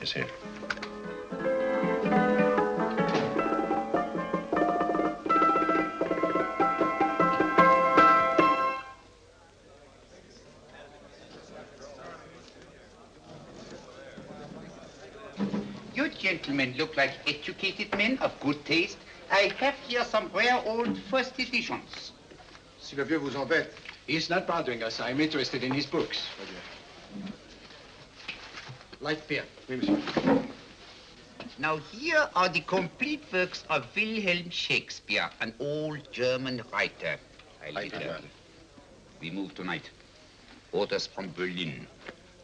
Yes, sir. You gentlemen look like educated men of good taste. I have here some rare old first editions. Si le vieux vous embête. He's not bothering us. I'm interested in his books. Light beer. Oui, monsieur. Now here are the complete works of Wilhelm Shakespeare, an old German writer. We move tonight. Orders from Berlin.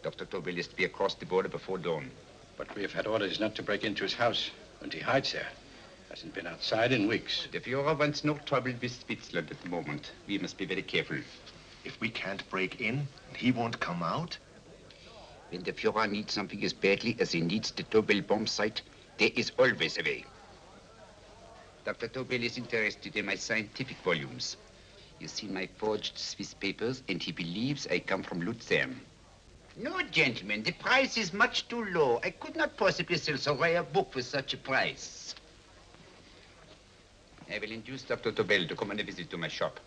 Dr. Tobel is to be across the border before dawn. But we have had orders not to break into his house, and he hides there. Hasn't been outside in weeks. The Führer wants no trouble with Switzerland at the moment. We must be very careful. If we can't break in, and he won't come out? When the Führer needs something as badly as he needs the Tobel bomb site, there is always a way. Dr. Tobel is interested in my scientific volumes. He's seen my forged Swiss papers, and he believes I come from Lucerne. No, gentlemen, the price is much too low. I could not possibly sell so rare a book for such a price. I will induce Dr. Tobel to come on a visit to my shop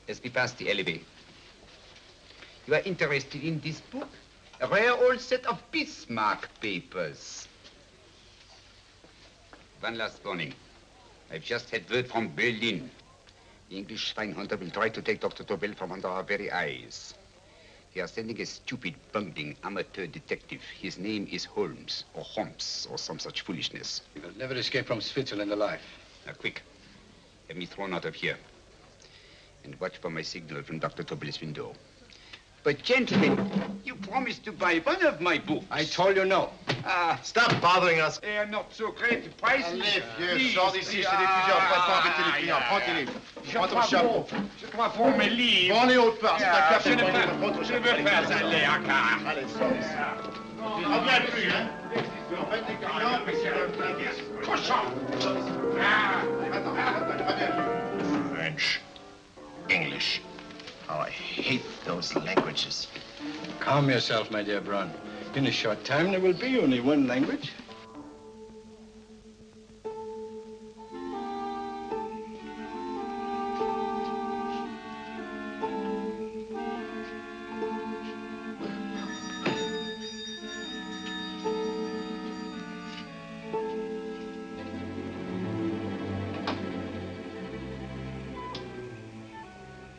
as we pass the alleyway. You are interested in this book? A rare old set of Bismarck papers. One last warning. I've just had word from Berlin. The English Schweinhunter will try to take Dr. Tobel from under our very eyes. They are sending a stupid, bungling amateur detective. His name is Holmes, or some such foolishness. He will never escape from Switzerland alive. Now, quick. Have me thrown out of here. And watch for my signal from Dr. Tobel's window. But, gentlemen, you promised to buy one of my books. I told you no. Stop bothering us. They are not so great. The price is... Allez, vieux, sors d'ici, c'est des plusieurs fois pas embêter les clients. Prends tes livres. Prends ton chapeau. Je crois pour mes livres. Prends les hautes parts, c'est ta carte. Je ne veux pas aller à car. Allez, sors d'ici. Tu ne reviens plus, hein? En fait, les clients, mais c'est le plein. Cochon! Attends, reviens. French. English. Oh, I hate those languages. Calm yourself, my dear Braun. In a short time, there will be only one language.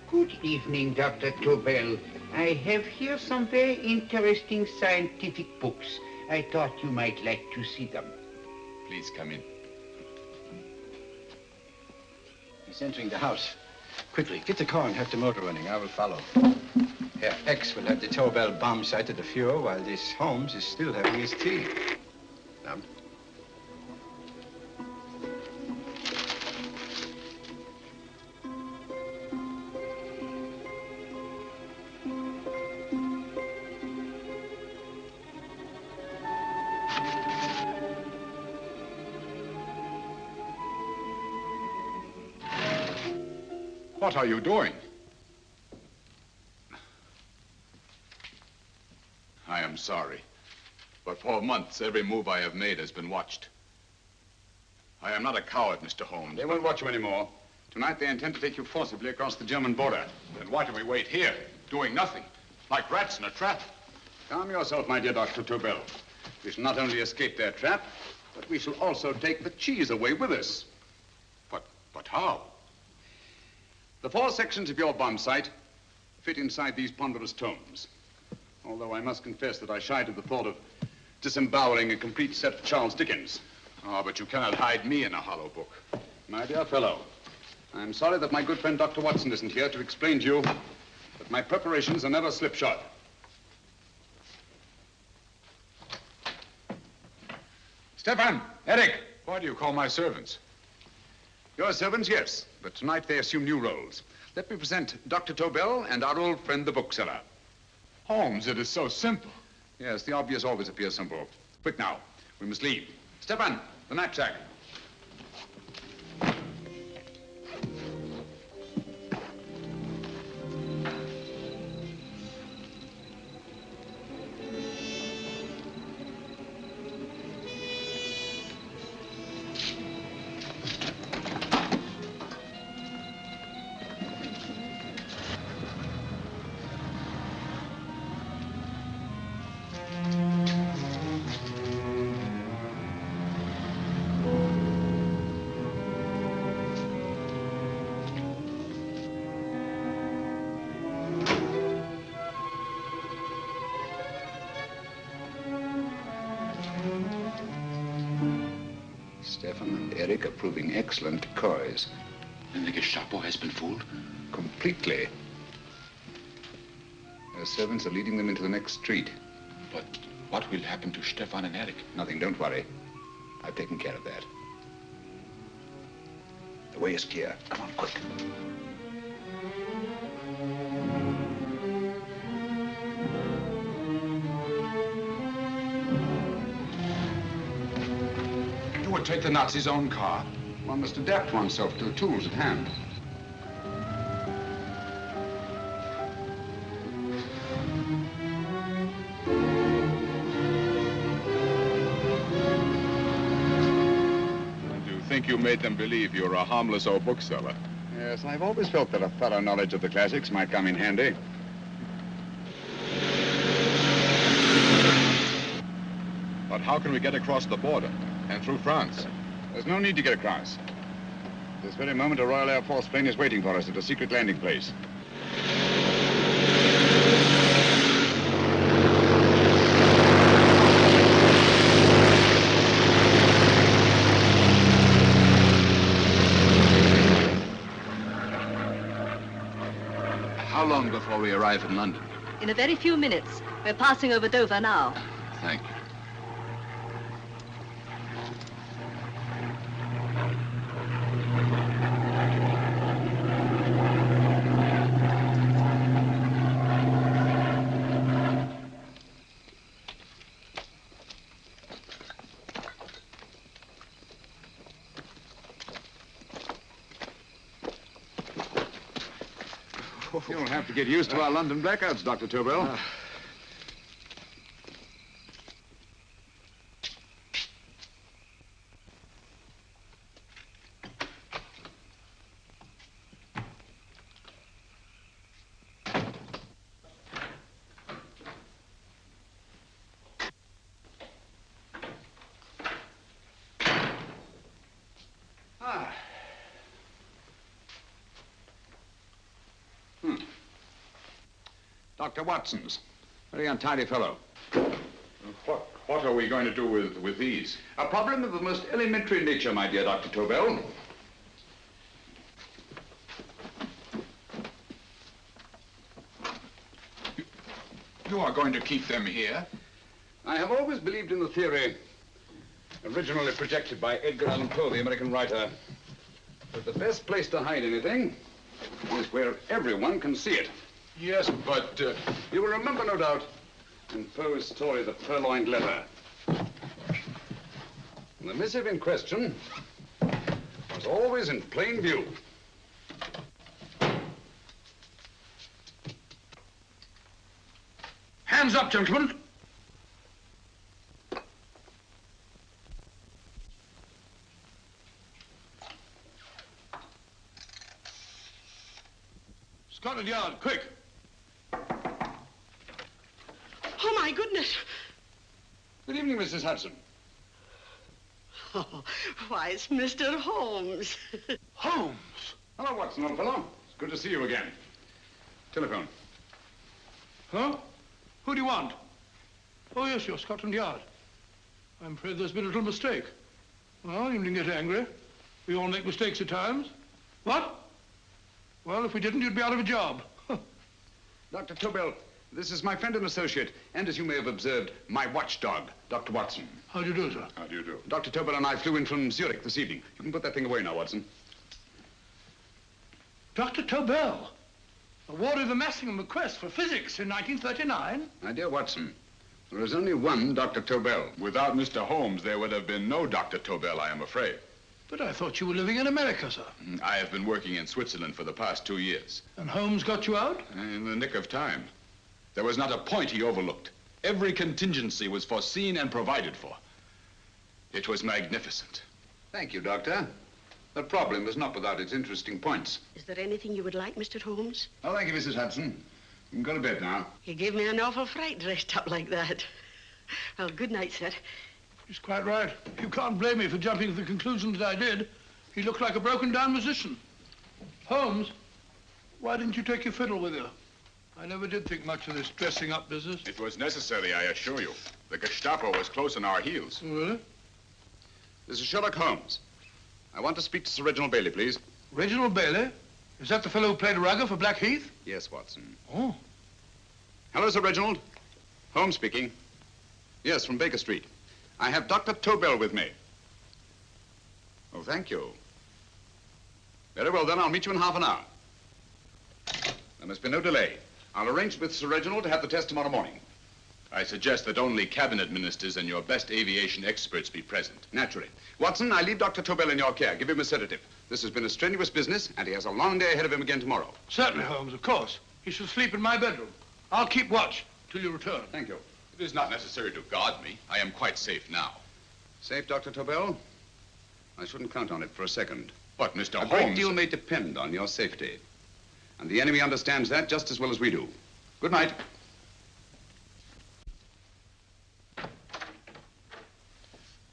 Good evening, Dr. Tobel. I have here some very interesting scientific books. I thought you might like to see them. Please come in. He's entering the house. Quickly, get the car and have the motor running. I will follow. Herr X will have the Tobel bomb site at the Führer while this Holmes is still having his tea. Now. What are you doing? I am sorry, but for months, every move I have made has been watched. I am not a coward, Mr. Holmes. They won't watch you anymore. Tonight, they intend to take you forcibly across the German border. Then why do we wait here, doing nothing, like rats in a trap? Calm yourself, my dear Dr. Tobel. We shall not only escape their trap, but we shall also take the cheese away with us. But how? The 4 sections of your bomb site fit inside these ponderous tomes. Although I must confess that I shied at the thought of disemboweling a complete set of Charles Dickens. Oh, but you cannot hide me in a hollow book. My dear fellow, I'm sorry that my good friend Dr. Watson isn't here to explain to you that my preparations are never slipshod. Stefan! Eric! Why do you call my servants? Your servants, yes, but tonight they assume new roles. Let me present Dr. Tobel and our old friend, the bookseller. Holmes, it is so simple. Yes, the obvious always appears simple. Quick now, we must leave. Stefan, the knapsack. Eric are proving excellent decoys. Then the Gestapo has been fooled? Completely. Their servants are leading them into the next street. But what will happen to Stefan and Eric? Nothing, don't worry. I've taken care of that. The way is clear. Come on, quick. You would take the Nazis' own car? One must adapt oneself to the tools at hand. I think you made them believe you're a harmless old bookseller. Yes, I've always felt that a thorough knowledge of the classics might come in handy. But how can we get across the border and through France? There's no need to get across. At this very moment, a Royal Air Force plane is waiting for us at a secret landing place. How long before we arrive in London? In a very few minutes. We're passing over Dover now. Thank you. You'll have to get used to our London blackouts, Dr. Tobel. Dr. Watson's. Very untidy fellow. What are we going to do with these? A problem of the most elementary nature, my dear Dr. Tobel. You are going to keep them here? I have always believed in the theory, originally projected by Edgar Allan Poe, the American writer, that the best place to hide anything is where everyone can see it. Yes, but... You will remember, no doubt, in Poe's story, The Purloined Letter. The missive in question was always in plain view. Hands up, gentlemen. Scotland Yard, quick. Oh, my goodness. Good evening, Mrs. Hudson. Oh, why, it's Mr. Holmes. Holmes. Hello, Watson, old fellow. It's good to see you again. Telephone. Huh? Who do you want? Oh, yes, you're Scotland Yard. I'm afraid there's been a little mistake. Well, you needn't get angry. We all make mistakes at times. What? Well, if we didn't, you'd be out of a job. Dr. Tobel, this is my friend and associate, and as you may have observed, my watchdog, Dr. Watson. How do you do, sir? How do you do? Dr. Tobel and I flew in from Zurich this evening. You can put that thing away now, Watson. Dr. Tobel, awarded the Massingham Crest for physics in 1939. My dear Watson, there is only one Dr. Tobel. Without Mr. Holmes, there would have been no Dr. Tobel, I am afraid. But I thought you were living in America, sir. I have been working in Switzerland for the past 2 years. And Holmes got you out? In the nick of time. There was not a point he overlooked. Every contingency was foreseen and provided for. It was magnificent. Thank you, Doctor. The problem is not without its interesting points. Is there anything you would like, Mr. Holmes? Oh, thank you, Mrs. Hudson. You can go to bed now. You gave me an awful fright dressed up like that. Well, good night, sir. He's quite right. You can't blame me for jumping to the conclusion that I did. He looked like a broken-down musician. Holmes, why didn't you take your fiddle with you? I never did think much of this dressing up business. It was necessary, I assure you. The Gestapo was close on our heels. Really? This is Sherlock Holmes. I want to speak to Sir Reginald Bailey, please. Reginald Bailey? Is that the fellow who played rugger for Blackheath? Yes, Watson. Oh. Hello, Sir Reginald. Holmes speaking. Yes, from Baker Street. I have Dr. Tobel with me. Oh, thank you. Very well, then. I'll meet you in half an hour. There must be no delay. I'll arrange with Sir Reginald to have the test tomorrow morning. I suggest that only cabinet ministers and your best aviation experts be present. Naturally. Watson, I leave Dr. Tobel in your care. Give him a sedative. This has been a strenuous business, and he has a long day ahead of him again tomorrow. Certainly, Holmes, of course. He shall sleep in my bedroom. I'll keep watch till you return. Thank you. It is not necessary to guard me. I am quite safe now. Safe, Dr. Tobel? I shouldn't count on it for a second. But, Mr. A Holmes... great deal may depend on your safety. And the enemy understands that just as well as we do. Good night.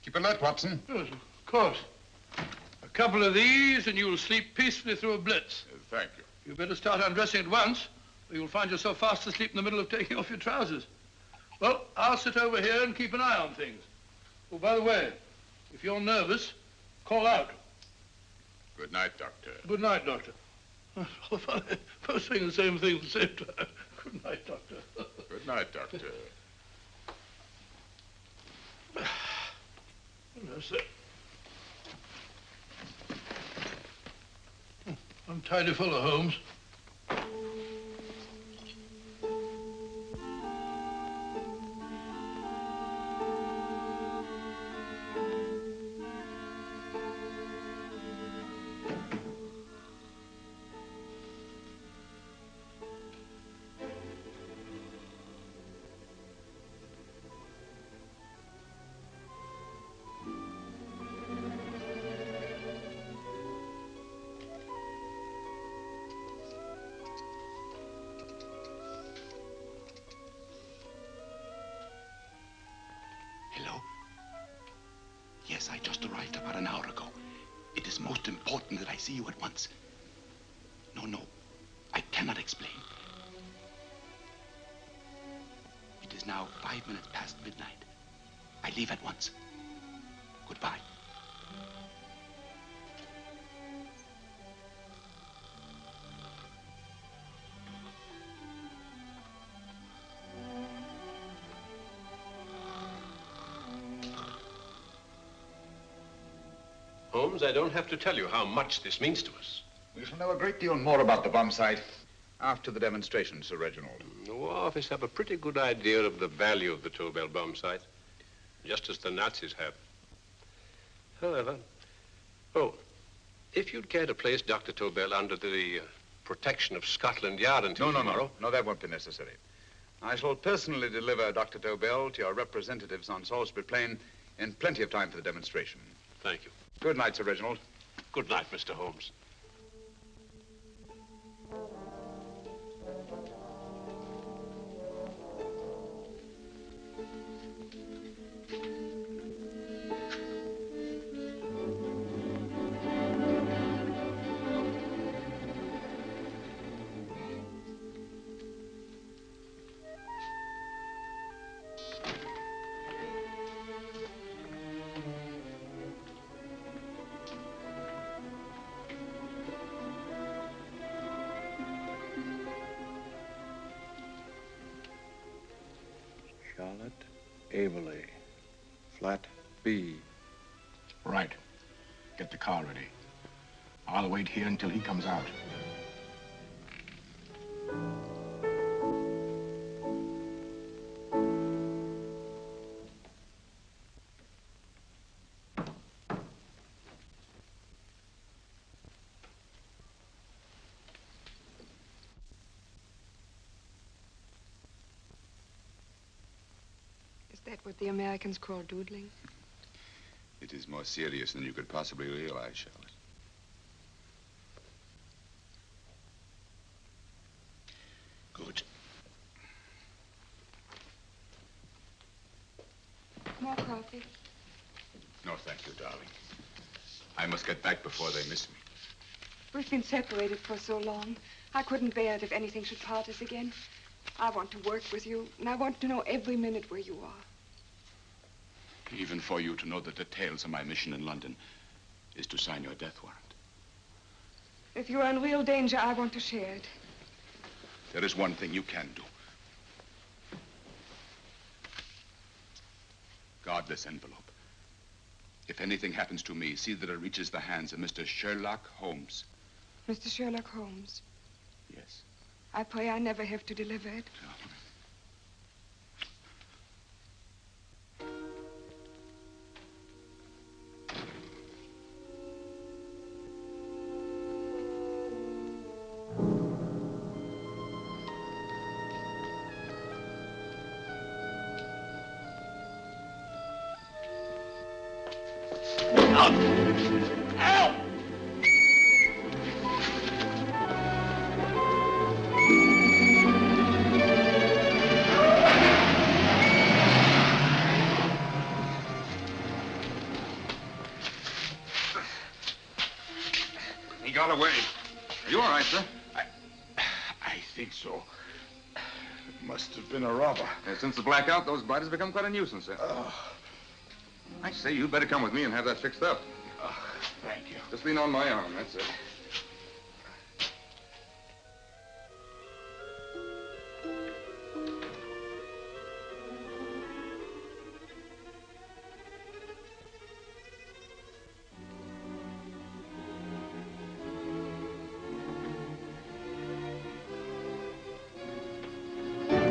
Keep alert, Watson. Yes, of course. A couple of these and you'll sleep peacefully through a blitz. Thank you. You'd better start undressing at once, or you'll find yourself fast asleep in the middle of taking off your trousers. Well, I'll sit over here and keep an eye on things. Oh, by the way, if you're nervous, call out. Good night, Doctor. Good night, Doctor. Both saying the same thing at the same time. Good night, Doctor. Good night, Doctor. That's it. Untidy fellow, Holmes. Hello? Yes, I just arrived about an hour ago. It is most important that I see you at once. No, I cannot explain. It is now 5 minutes past midnight. I leave at once. Goodbye. Holmes, I don't have to tell you how much this means to us. We shall know a great deal more about the bomb site after the demonstration, Sir Reginald. The War Office have a pretty good idea of the value of the Tobel bomb site, just as the Nazis have. However, if you'd care to place Dr. Tobel under the protection of Scotland Yard until tomorrow... No, that won't be necessary. I shall personally deliver Dr. Tobel to your representatives on Salisbury Plain in plenty of time for the demonstration. Thank you. Good night, Sir Reginald. Good night, Mr. Holmes. Charlotte Averley, flat B. Right. Get the car ready. I'll wait here until he comes out. Is that what the Americans call doodling? It is more serious than you could possibly realize, Charlotte. Good. More coffee? No, thank you, darling. I must get back before they miss me. We've been separated for so long. I couldn't bear it if anything should part us again. I want to work with you, and I want to know every minute where you are. Even for you to know the details of my mission in London is to sign your death warrant. If you are in real danger, I want to share it. There is one thing you can do. Guard this envelope. If anything happens to me, see that it reaches the hands of Mr. Sherlock Holmes. Mr. Sherlock Holmes. Yes. I pray I never have to deliver it. He got away. Are you all right, sir? I think so. It must have been a robber. Since the blackout, those blighters have become quite a nuisance, sir. I say, you better come with me and have that fixed up. Thank you. Just lean on my arm, that's it.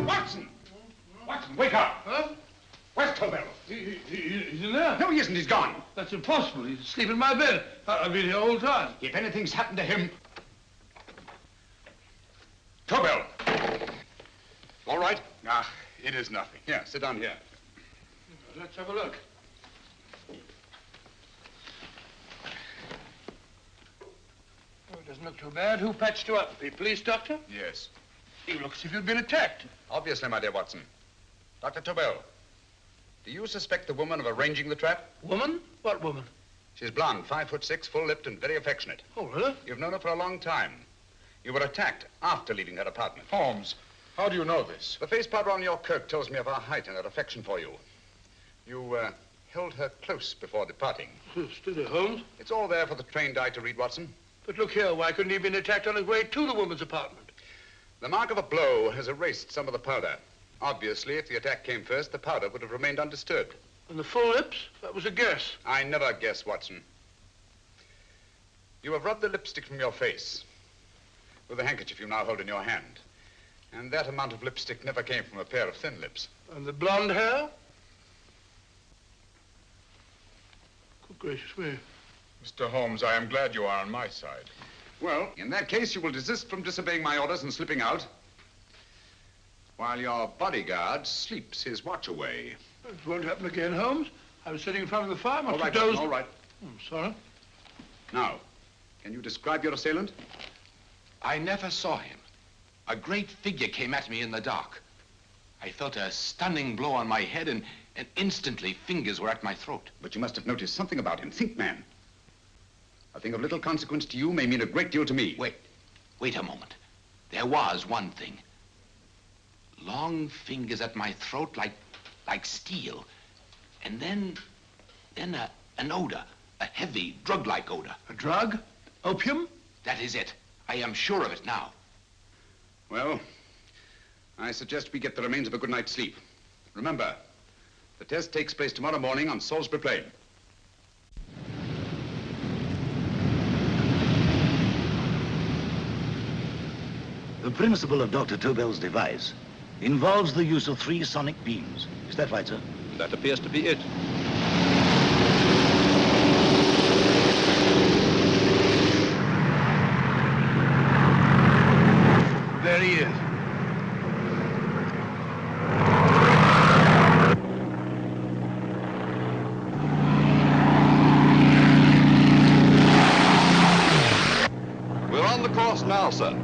Watson! Watson, wake up! Huh? Where's Tobel? He's in there. No, he isn't. He's gone. That's impossible. He's asleep in my bed. I've been here all the time. If anything's happened to him... Tobel! All right? Ah, it is nothing. Here, sit down here. Let's have a look. Oh, it doesn't look too bad. Who patched you up? The police doctor? Yes. You look as if you'd been attacked. Obviously, my dear Watson. Dr. Tobel, do you suspect the woman of arranging the trap? Woman? What woman? She's blonde, 5'6", full-lipped, and very affectionate. Oh, really? You've known her for a long time. You were attacked after leaving her apartment. Holmes, how do you know this? The face powder on your coat tells me of her height and her affection for you. You held her close before departing. Steady, Holmes. It's all there for the trained eye to read, Watson. But look here, why couldn't he have been attacked on his way to the woman's apartment? The mark of a blow has erased some of the powder. Obviously, if the attack came first, the powder would have remained undisturbed. And the full lips? That was a guess. I never guess, Watson. You have rubbed the lipstick from your face with the handkerchief you now hold in your hand. And that amount of lipstick never came from a pair of thin lips. And the blonde hair? Good gracious me. Mr. Holmes, I am glad you are on my side. Well, in that case, you will desist from disobeying my orders and slipping out while your bodyguard sleeps his watch away. It won't happen again, Holmes. I was sitting in front of the fire. All right, Watson, all right. Sorry. Now, can you describe your assailant? I never saw him. A great figure came at me in the dark. I felt a stunning blow on my head, and instantly fingers were at my throat. But you must have noticed something about him. Think, man. A thing of little consequence to you may mean a great deal to me. Wait a moment. There was one thing. Long fingers at my throat like steel. And then an odor, a heavy, drug-like odor. A drug? Opium? That is it. I am sure of it now. Well, I suggest we get the remains of a good night's sleep. Remember, the test takes place tomorrow morning on Salisbury Plain. The principle of Dr. Tobel's device involves the use of 3 sonic beams. Is that right, sir? That appears to be it. There he is. We're on the course now, sir.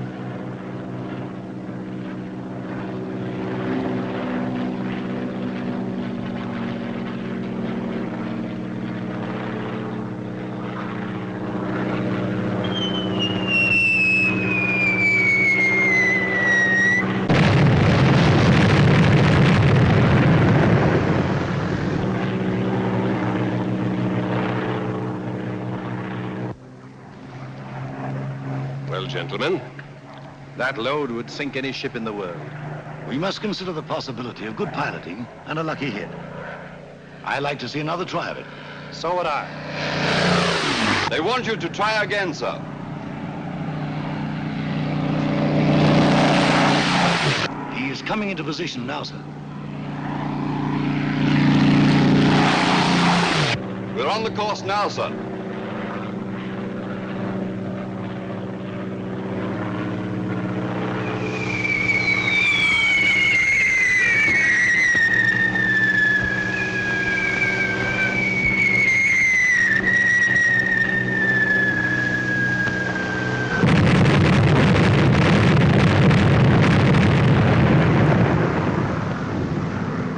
gentlemen. That load would sink any ship in the world. We must consider the possibility of good piloting and a lucky hit. I like to see another try of it. So would I. They want you to try again, sir. He is coming into position now, sir. We're on the course now, sir.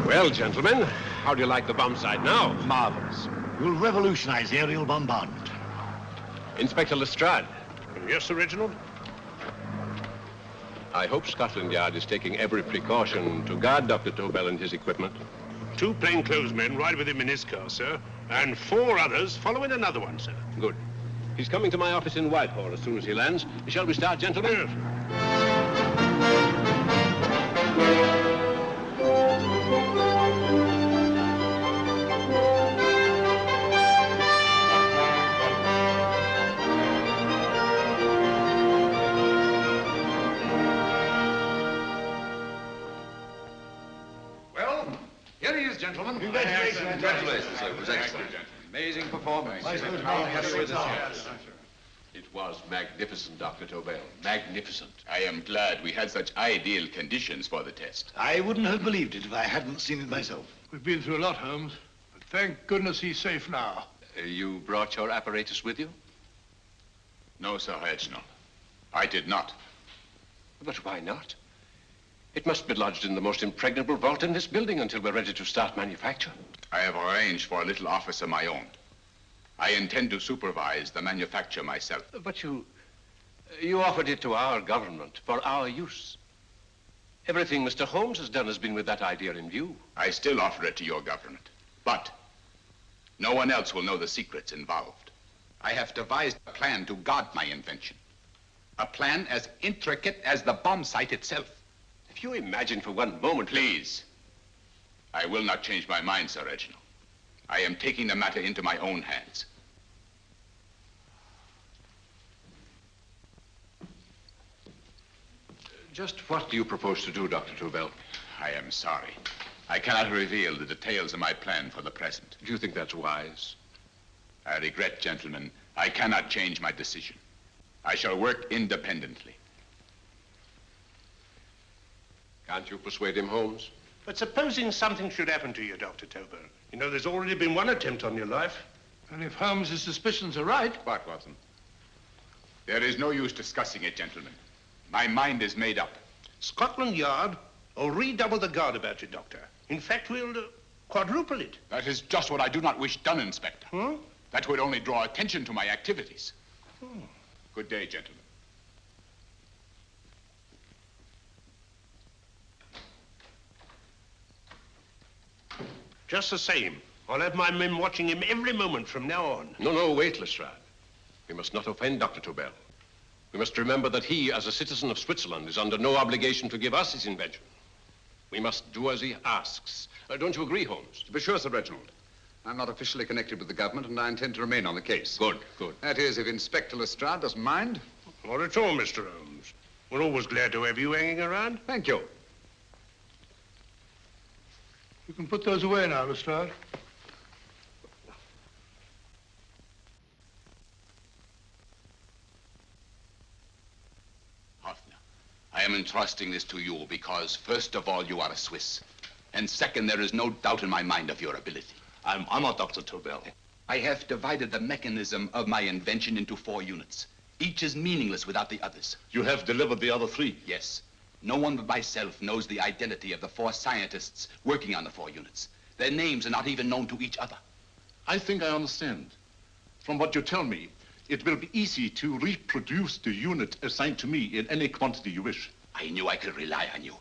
Well, gentlemen, how do you like the bomb sight now? Marvelous. We'll revolutionize aerial bombardment. Inspector Lestrade. Yes, Sir Reginald? I hope Scotland Yard is taking every precaution to guard Dr. Tobel and his equipment. 2 plainclothesmen ride with him in his car, sir, and 4 others follow in another one, sir. Good. He's coming to my office in Whitehall as soon as he lands. Shall we start, gentlemen? Yes. Here he is, gentlemen. Congratulations, sir. It was excellent. Amazing performance. It was magnificent, Dr. Tobel. Magnificent. I am glad we had such ideal conditions for the test. I wouldn't have believed it if I hadn't seen it myself. We've been through a lot, Holmes, but thank goodness he's safe now. You brought your apparatus with you? No, Sir Reginald. I did not. But why not? It must be lodged in the most impregnable vault in this building until we're ready to start manufacture. I have arranged for a little office of my own. I intend to supervise the manufacture myself. But you offered it to our government for our use. Everything Mr. Holmes has done has been with that idea in view. I still offer it to your government, but no one else will know the secrets involved. I have devised a plan to guard my invention. A plan as intricate as the bomb sight itself. If you imagine for one moment... Please. I will not change my mind, Sir Reginald. I am taking the matter into my own hands. Just what do you propose to do, Dr. Tobel? I am sorry. I cannot reveal the details of my plan for the present. Do you think that's wise? I regret, gentlemen, I cannot change my decision. I shall work independently. Can't you persuade him, Holmes? But supposing something should happen to you, Dr. Tobel. You know, there's already been one attempt on your life. And if Holmes' suspicions are right... What, Watson? There is no use discussing it, gentlemen. My mind is made up. Scotland Yard will redouble the guard about you, Doctor. In fact, we'll quadruple it. That is just what I do not wish done, Inspector. Huh? That would only draw attention to my activities. Good day, gentlemen. Just the same, I'll have my men watching him every moment from now on. No, wait, Lestrade. We must not offend Dr. Tobel. We must remember that he, as a citizen of Switzerland, is under no obligation to give us his invention. We must do as he asks. Don't you agree, Holmes? To be sure, Sir Reginald. I'm not officially connected with the government, and I intend to remain on the case. Good. That is, if Inspector Lestrade doesn't mind. Not at all, Mr. Holmes. We're always glad to have you hanging around. Thank you. You can put those away now, Lestrade. Hoffner, I am entrusting this to you because, first of all, you are a Swiss. And second, there is no doubt in my mind of your ability. I'm honored, Dr. Tobel. I have divided the mechanism of my invention into 4 units. Each is meaningless without the others. You have delivered the other 3? Yes. No one but myself knows the identity of the 4 scientists working on the 4 units. Their names are not even known to each other. I think I understand. From what you tell me, it will be easy to reproduce the unit assigned to me in any quantity you wish. I knew I could rely on you.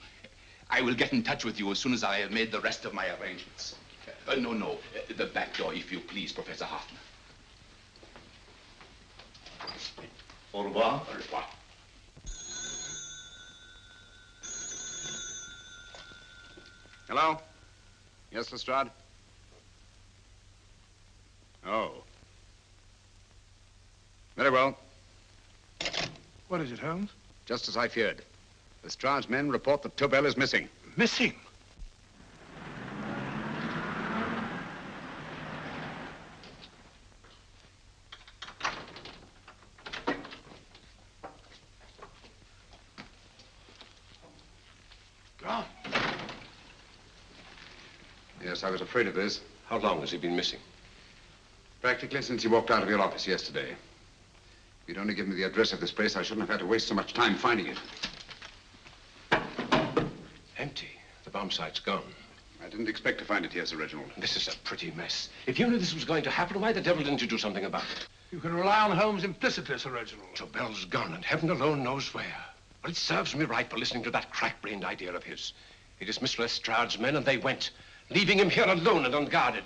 I will get in touch with you as soon as I have made the rest of my arrangements. No. The back door, if you please, Professor Hoffner. Au revoir. Au revoir. Hello? Yes, Lestrade? Oh. Very well. What is it, Holmes? Just as I feared. Lestrade's men report that Tobel is missing. Missing? Gone. Yes, I was afraid of this. How long has he been missing? Practically since he walked out of your office yesterday. If you'd only given me the address of this place, I shouldn't have had to waste so much time finding it. Empty. The bomb site's gone. I didn't expect to find it here, Sir Reginald. This is a pretty mess. If you knew this was going to happen, why the devil didn't you do something about it? You can rely on Holmes implicitly, Sir Reginald. Tobel's gone, and heaven alone knows where. Well, it serves me right for listening to that crack-brained idea of his. He dismissed Lestrade's men, and they went, leaving him here alone and unguarded.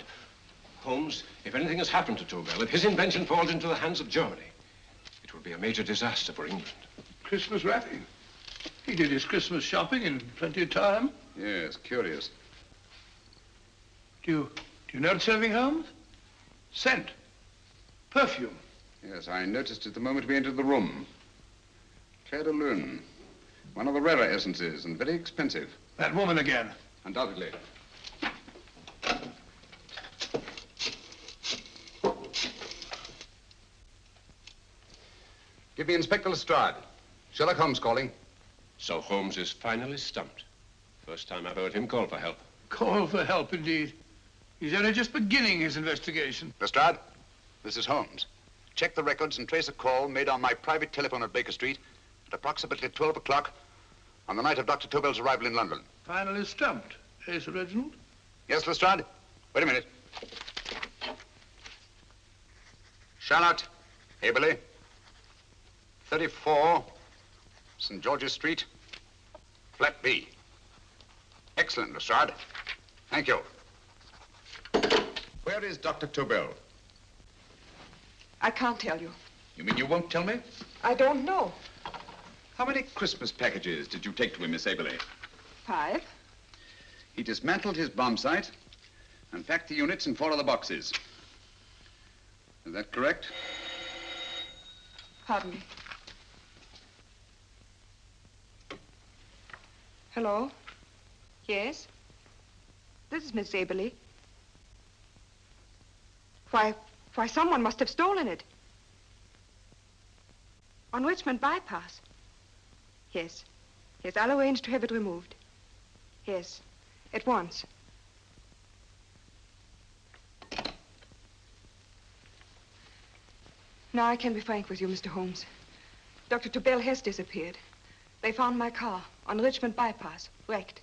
Holmes, if anything has happened to Tobel, if his invention falls into the hands of Germany, it will be a major disaster for England. Christmas wrapping. He did his Christmas shopping in plenty of time. Yes, curious. Do you notice anything, Holmes? Scent. Perfume. Yes, I noticed it the moment we entered the room. Claire de Lune. One of the rarer essences, and very expensive. That woman again. Undoubtedly. Give me Inspector Lestrade. Sherlock Holmes calling. So Holmes is finally stumped. First time I've heard him call for help. Call for help, indeed. He's only just beginning his investigation. Lestrade, this is Holmes. Check the records and trace a call made on my private telephone at Baker Street at approximately 12 o'clock on the night of Dr. Tobel's arrival in London. Finally stumped, eh, Sir Reginald? Yes, Lestrade? Wait a minute. Charlotte, Aberley, 34, St. George's Street, flat B. Excellent, Lestrade. Thank you. Where is Dr. Tobel? I can't tell you. You mean you won't tell me? I don't know. How many Christmas packages did you take to him, Miss Aberley? 5. He dismantled his bomb site and packed the units in 4 other boxes. Is that correct? Pardon me. Hello? Yes? This is Miss Aberley. Why, someone must have stolen it. On Richmond Bypass. Yes. Yes, I'll arrange to have it removed. Yes, at once. Now I can be frank with you, Mr. Holmes. Dr. Tobel has disappeared. They found my car on Richmond Bypass, wrecked.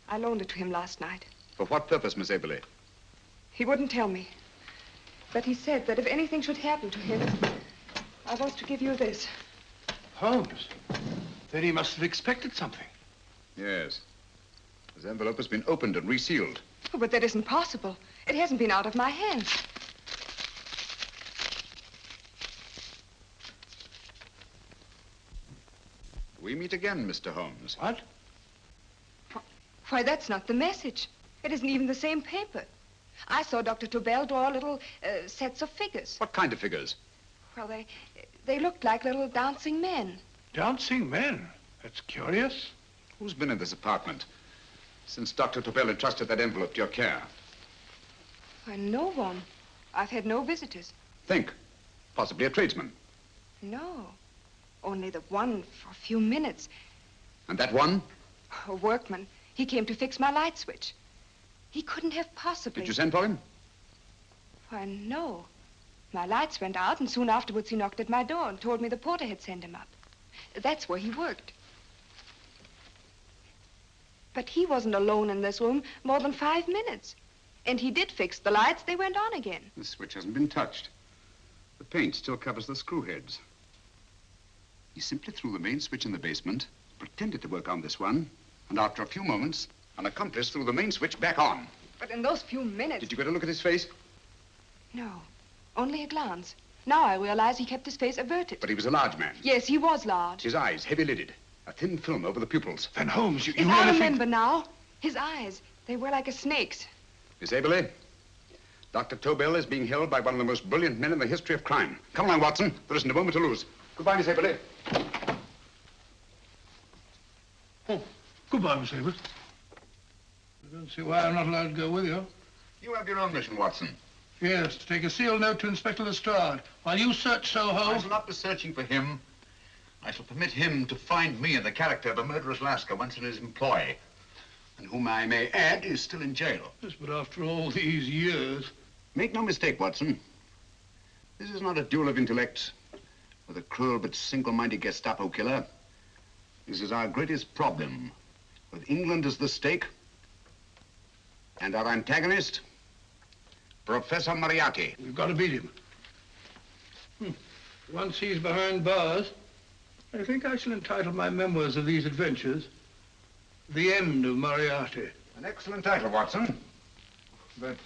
I loaned it to him last night. For what purpose, Miss Aberley? He wouldn't tell me. But he said that if anything should happen to him, I was to give you this. Holmes? Then he must have expected something. Yes. His envelope has been opened and resealed. Oh, but that isn't possible. It hasn't been out of my hands. We meet again, Mr. Holmes. What? Why, that's not the message. It isn't even the same paper. I saw Dr. Tobel draw little sets of figures. What kind of figures? Well, they looked like little dancing men. Dancing men? That's curious. Who's been in this apartment since Dr. Tobel entrusted that envelope to your care? Why, no one. I've had no visitors. Think. Possibly a tradesman. No. Only the one for a few minutes. And that one? A workman. He came to fix my light switch. He couldn't have possibly... Did you send for him? Why, no. My lights went out, and soon afterwards he knocked at my door and told me the porter had sent him up. That's where he worked. But he wasn't alone in this room more than 5 minutes. And he did fix the lights. They went on again. The switch hasn't been touched. The paint still covers the screw heads. He simply threw the main switch in the basement, pretended to work on this one, and after a few moments, an accomplice threw the main switch back on. But in those few minutes... Did you get a look at his face? No, only a glance. Now I realize he kept his face averted. But he was a large man. Yes, he was large. His eyes heavy-lidded, a thin film over the pupils. Then, Holmes, you I remember now. His eyes, They were like a snake's. Miss Aberley, Dr. Tobel is being held by one of the most brilliant men in the history of crime. Come along, Watson. There isn't a moment to lose. Goodbye, Miss Aberley. Oh, goodbye, Miss Aberley. I don't see why I'm not allowed to go with you. You have your own mission, Watson. Yes, to take a sealed note to Inspector Lestrade while you search Soho. I shall not be searching for him. I shall permit him to find me in the character of a murderous Lascar once in his employ, and whom I may add is still in jail. Yes, but after all these years... Make no mistake, Watson. This is not a duel of intellects with a cruel but single-minded Gestapo killer. This is our greatest problem, with England as the stake, and our antagonist, Professor Moriarty. We've got to beat him. Once he's behind bars, I think I shall entitle my memoirs of these adventures, The End of Moriarty. An excellent title, Watson. But,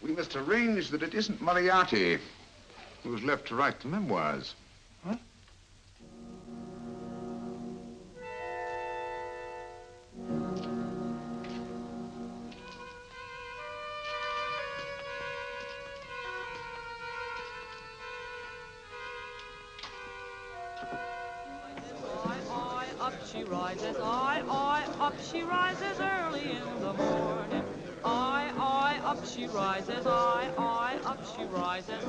we must arrange that it isn't Moriarty who's left to write the memoirs. Huh? Up she rises, up she rises early in the morning. Up she rises, up she rises,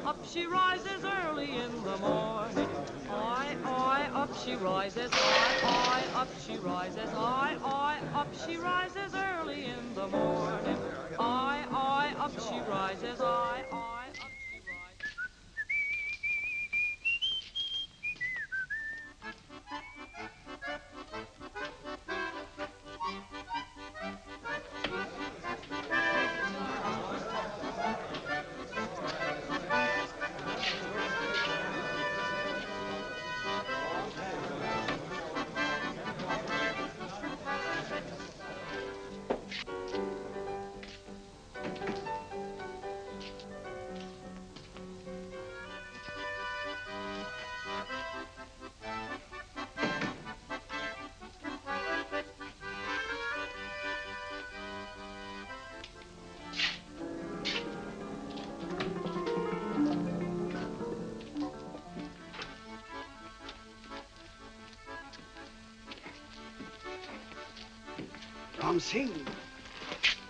up she rises early in the morning. Up she rises, up she rises, up she rises early in the morning. Up she rises, up she rises.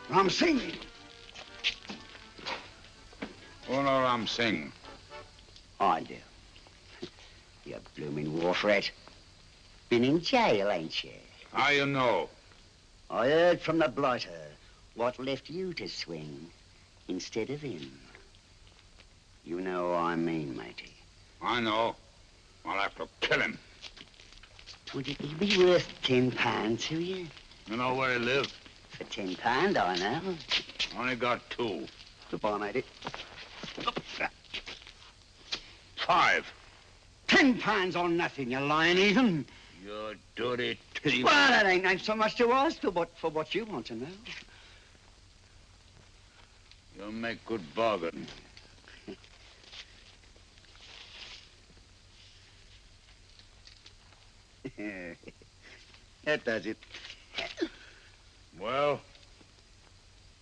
Ram Singh. Oh, no, Ram Singh. I do. You blooming war threat. Been in jail, ain't you? How you know? I heard from the blighter what left you to swing instead of him. You know what I mean, matey. I know. I'll have to kill him. Would it be worth £10 to you? You know where he lives? For £10, I know. Only got 2. Goodbye, matey. 5. £10 on nothing, you lying heathen. You dirty thief. Well, that ain't so much to ask for what you want to know. You make good bargain. That does it. Well?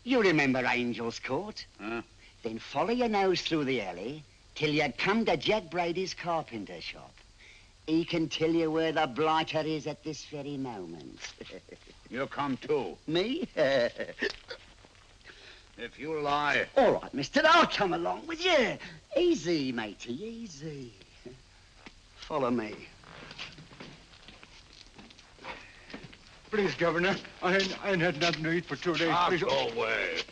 You remember Angel's Court? Huh? Then follow your nose through the alley till you come to Jack Brady's carpenter shop. He can tell you where the blighter is at this very moment. You come too. Me? If you lie... All right, mister, I'll come along with you. Easy, matey, easy. Follow me. Please, Governor, I ain't had nothing to eat for 2 days. Please. Go away.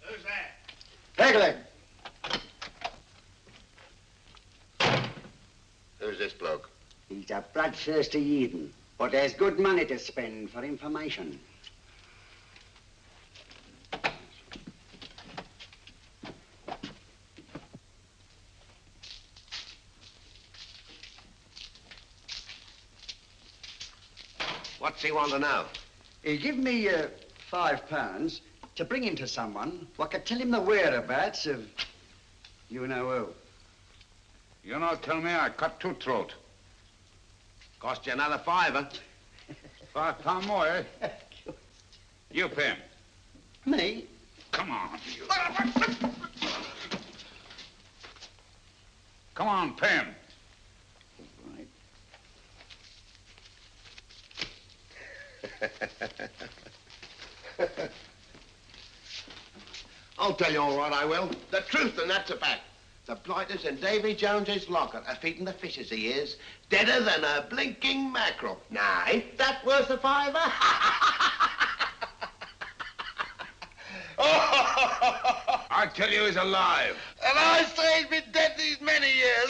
Who's that? Pegleg. Who's this bloke? He's a bloodthirsty heathen, but there's good money to spend for information. What's he want to know? He give me £5 to bring him to someone who could tell him the whereabouts of you know who. You not tell me I cut two throat. Cost you another £5. £5 more, eh? You pay him. Me? Come on, you. Come on, pay him. I'll tell you all right, I will. The truth, and that's a fact. The blighters in Davy Jones's locker are feeding the fishes, he is. Deader than a blinking mackerel. Now, ain't that worth a £5? I tell you he's alive. And I say he's been dead these many years.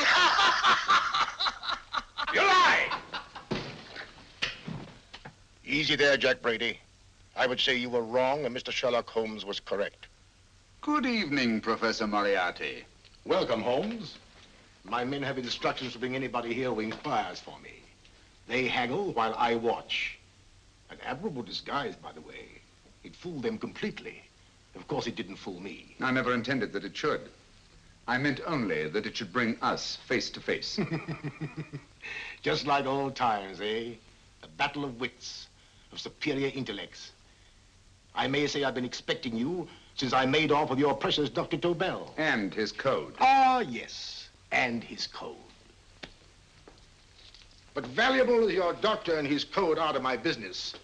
You lie! Easy there, Jack Brady. I would say you were wrong and Mr. Sherlock Holmes was correct. Good evening, Professor Moriarty. Welcome, Holmes. My men have instructions to bring anybody here who inquires for me. They haggle while I watch. An admirable disguise, by the way. It fooled them completely. Of course, it didn't fool me. I never intended that it should. I meant only that it should bring us face to face. Just like old times, eh? A battle of wits, of superior intellects. I may say I've been expecting you since I made off with your precious Dr. Tobel. And his code. Ah, yes, and his code. But valuable as your doctor and his code are to my business,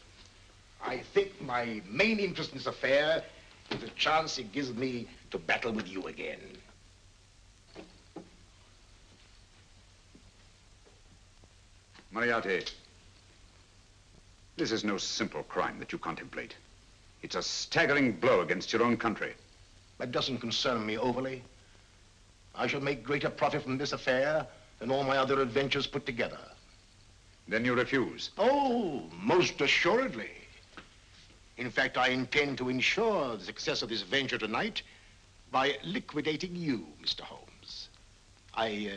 I think my main interest in this affair is the chance it gives me to battle with you again. Moriarty, this is no simple crime that you contemplate. It's a staggering blow against your own country. That doesn't concern me overly. I shall make greater profit from this affair than all my other adventures put together. Then you refuse? Oh, most assuredly. In fact, I intend to ensure the success of this venture tonight by liquidating you, Mr. Holmes. I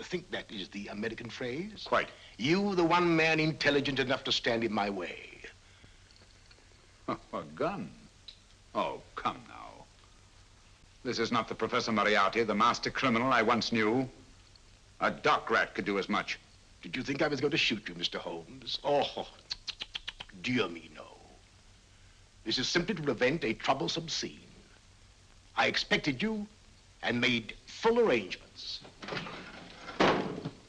think that is the American phrase. Quite. You, the one man intelligent enough to stand in my way. A gun? Oh, come now. This is not the Professor Moriarty, the master criminal I once knew. A dock rat could do as much. Did you think I was going to shoot you, Mr. Holmes? Oh, dear me, no. This is simply to prevent a troublesome scene. I expected you and made full arrangements.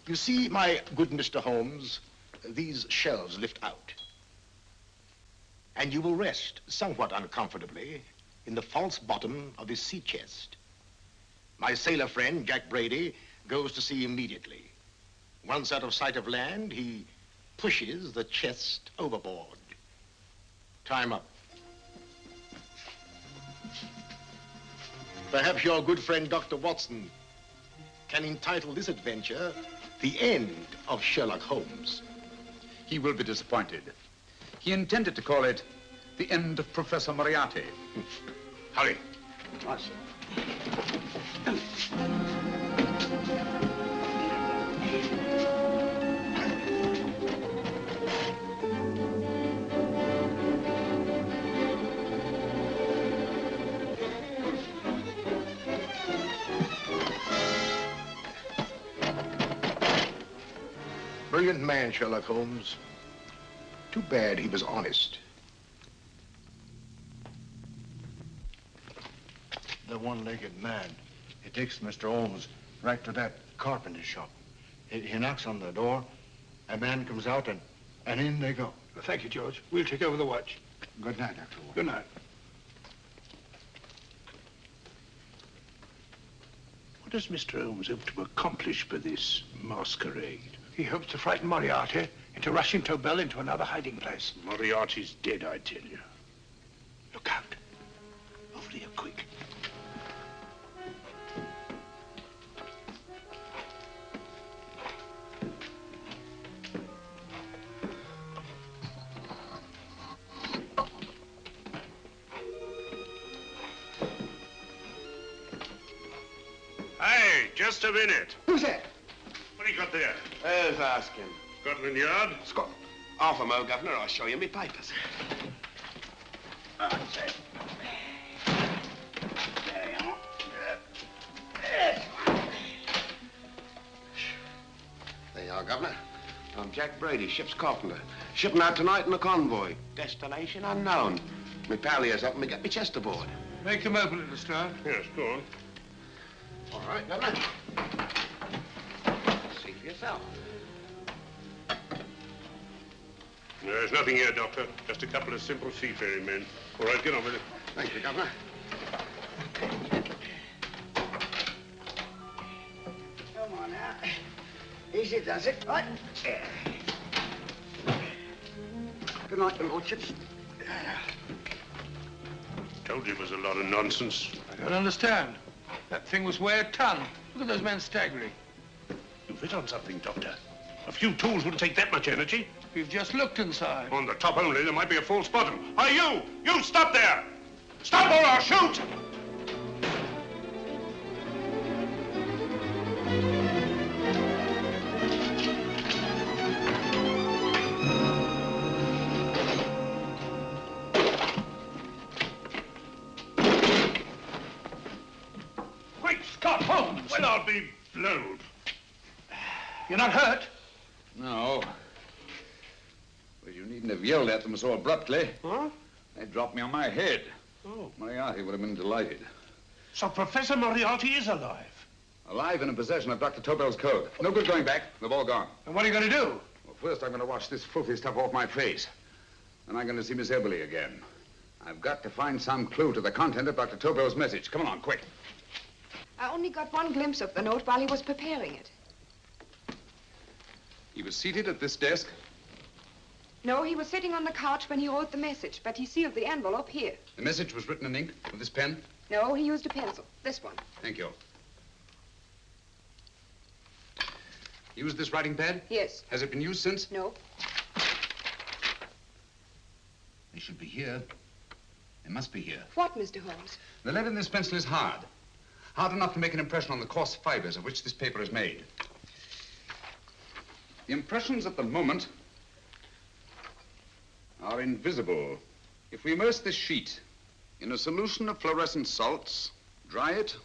You see, my good Mr. Holmes, these shelves lift out. And you will rest somewhat uncomfortably in the false bottom of this sea chest. My sailor friend, Jack Brady, goes to sea immediately. Once out of sight of land, he pushes the chest overboard. Time up. Perhaps your good friend, Dr. Watson, can entitle this adventure The End of Sherlock Holmes. He will be disappointed. He intended to call it The End of Professor Moriarty. Hurry. Right, sir. Brilliant man, Sherlock Holmes. Too bad he was honest. The one-legged man. He takes Mr. Holmes right to that carpenter shop. He knocks on the door, a man comes out, and in they go. Well, thank you, George. We'll take over the watch. Good night, Dr. Holmes. Good night. What does Mr. Holmes hope to accomplish by this masquerade? He hopes to frighten Moriarty into rushing Tobel into another hiding place. Moriarty's dead, I tell you. Look out. Over here, quick. Hey, just a minute. Who's that? What do you got there? Who's asking? Scotland Yard? Half a mo, Governor. I'll show you me papers. That's it. There you are. There you are, Governor. I'm Jack Brady, ship's carpenter. Shipping out tonight in a convoy. Destination unknown. My pal here's helping me get my chest aboard. Make them open it, Lestrade. Yes, go on. All right, Governor. See for yourself. There's nothing here, Doctor. Just a couple of simple seafaring men. All right, get on with it. Thank you, Governor. Come on now. Easy does it. Right. Good night, your lordships. Told you it was a lot of nonsense. I don't understand. That thing was weigh a ton. Look at those men staggering. You've hit on something, Doctor. A few tools wouldn't take that much energy. We've just looked inside. On the top only, there might be a false bottom. Hey, you! You stop there! Stop or I'll shoot! Great Scott, Holmes! Well, I'll be blowed. You're not hurt? No. Well, you needn't have yelled at them so abruptly. Huh? They dropped me on my head. Oh. Moriarty would have been delighted. So Professor Moriarty is alive? Alive and in possession of Dr. Tobel's code. No good going back. They've all gone. And what are you going to do? Well, first I'm going to wash this filthy stuff off my face. Then I'm going to see Miss Eberly again. I've got to find some clue to the content of Dr. Tobel's message. Come along, quick. I only got one glimpse of the note while he was preparing it. He was seated at this desk. No, he was sitting on the couch when he wrote the message, but he sealed the envelope here. The message was written in ink with this pen. No, he used a pencil. This one. Thank you. Used this writing pad? Yes. Has it been used since? No. They should be here. They must be here. What, Mr. Holmes? The lead in this pencil is hard. Hard enough to make an impression on the coarse fibers of which this paper is made. The impressions at the moment are invisible. If we immerse this sheet in a solution of fluorescent salts, dry it,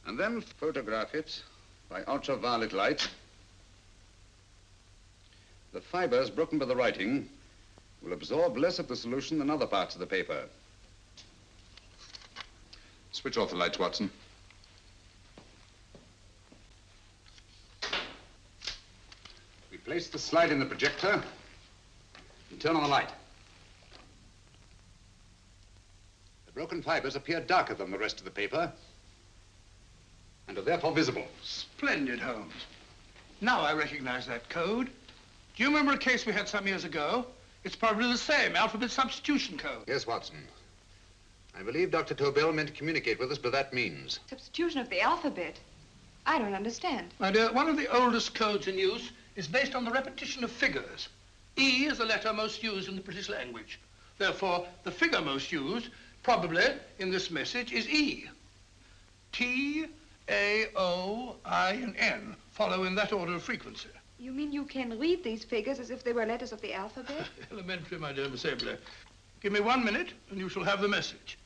and then photograph it by ultraviolet light, the fibers broken by the writing will absorb less of the solution than other parts of the paper. Switch off the lights, Watson. We place the slide in the projector and turn on the light. The broken fibers appear darker than the rest of the paper and are therefore visible. Splendid, Holmes. Now I recognize that code. Do you remember a case we had some years ago? It's probably the same, alphabet substitution code. Yes, Watson. I believe Dr. Tobel meant to communicate with us by that means. Substitution of the alphabet? I don't understand. My dear, one of the oldest codes in use is based on the repetition of figures. E is the letter most used in the British language. Therefore, the figure most used, probably in this message, is E. T, A, O, I, and N follow in that order of frequency. You mean you can read these figures as if they were letters of the alphabet? Elementary, my dear Miss Eberly. Give me 1 minute, and you shall have the message.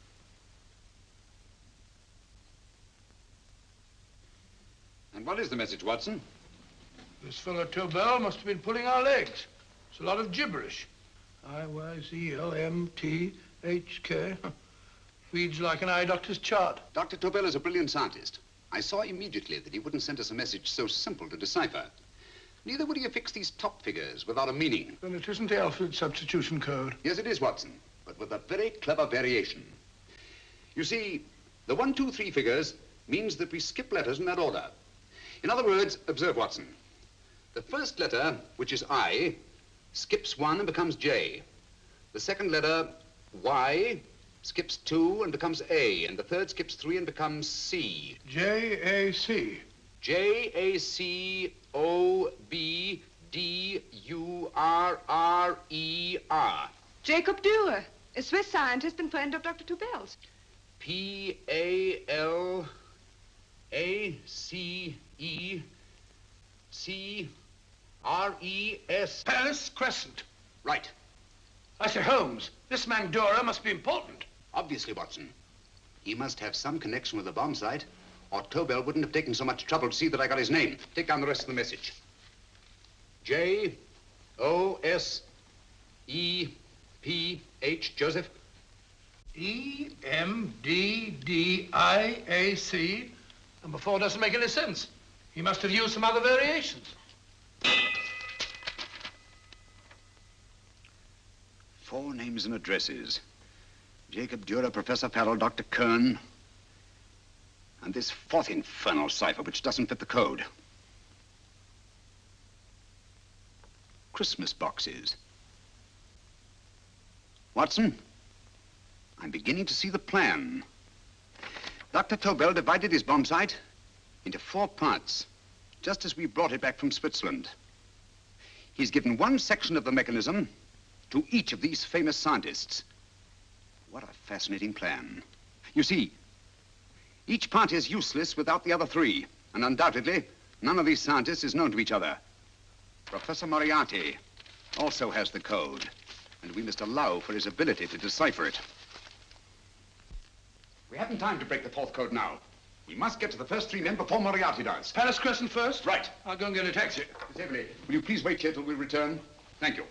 And what is the message, Watson? This fellow Tobel must have been pulling our legs. It's a lot of gibberish. I-Y-Z-L-M-T-H-K. Reads like an eye doctor's chart. Dr. Tobel is a brilliant scientist. I saw immediately that he wouldn't send us a message so simple to decipher. Neither would he affix these top figures without a meaning. Then it isn't the alphabet substitution code. Yes, it is, Watson, but with a very clever variation. You see, the 1, 2, 3 figures means that we skip letters in that order. In other words, observe, Watson. The first letter, which is I, skips 1 and becomes J. The second letter, Y, skips 2 and becomes A. And the third skips 3 and becomes C. J-A-C. J-A-C-O-B-D-U-R-R-E-R. Jacob Dürer, a Swiss scientist and friend of Dr. Tobel's. P-A-L-A-C-E-C-R-E-S. Paris Crescent. Right. I say, Holmes, this man Dora must be important. Obviously, Watson. He must have some connection with the bomb site, or Tobel wouldn't have taken so much trouble to see that I got his name. Take down the rest of the message. J-O-S-E-P-H, Joseph. E-M-D-D-I-A-C. Number 4 doesn't make any sense. He must have used some other variations. 4 names and addresses. Jacob Dürer, Professor Farrell, Dr. Kern, and this 4th infernal cipher, which doesn't fit the code. Christmas boxes. Watson, I'm beginning to see the plan. Dr. Tobel divided his bomb site into 4 parts, just as we brought it back from Switzerland. He's given one section of the mechanism to each of these famous scientists. What a fascinating plan. You see, each part is useless without the other 3, and undoubtedly, none of these scientists is known to each other. Professor Moriarty also has the code, and we must allow for his ability to decipher it. We haven't time to break the 4th code now. We must get to the first 3 men before Moriarty does. Palace Crescent first? Right. I'll go and get a taxi. Miss Everly, will you please wait here till we return? Thank you.